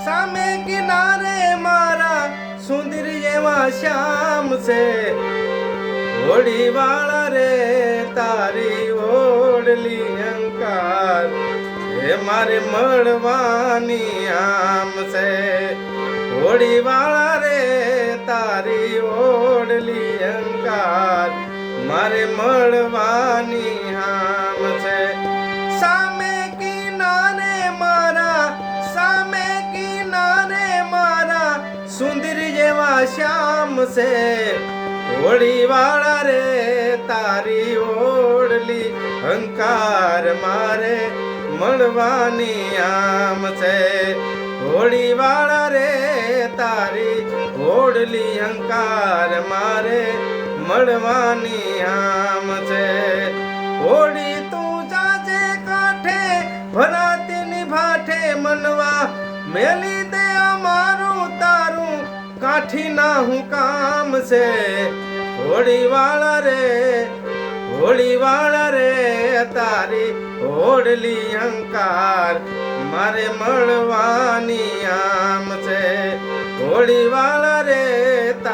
સામે કિનારે મારા સુંદર એવા શ્યામ છે હોળી વાળા રે તારી ઓડલી અંકાર હે મારે મળવાની આમ છે હોળી વાળા રે તારી ઓડલી અંકાર મારે મળવાની આમ છે સામે કિનારે મારા સુંદર જેવા શ્યામ છે હોળી વાળા રે તારી ઓડલી અંકાર મારે મળવાની આમ છે હોળી વાળા રે તારી ઓડલી અંકાર મારે મળવાની આમ છે હોળી તું જાજે કાંઠે ભરાતી ની ભાઠે મનવા મેલી દે અમારું તારું કાઠી ના હું કામ છે હોળી વાળા રે તારી ઓડલી અંકાર મારે મળવાની આમ છે હોળી વાળા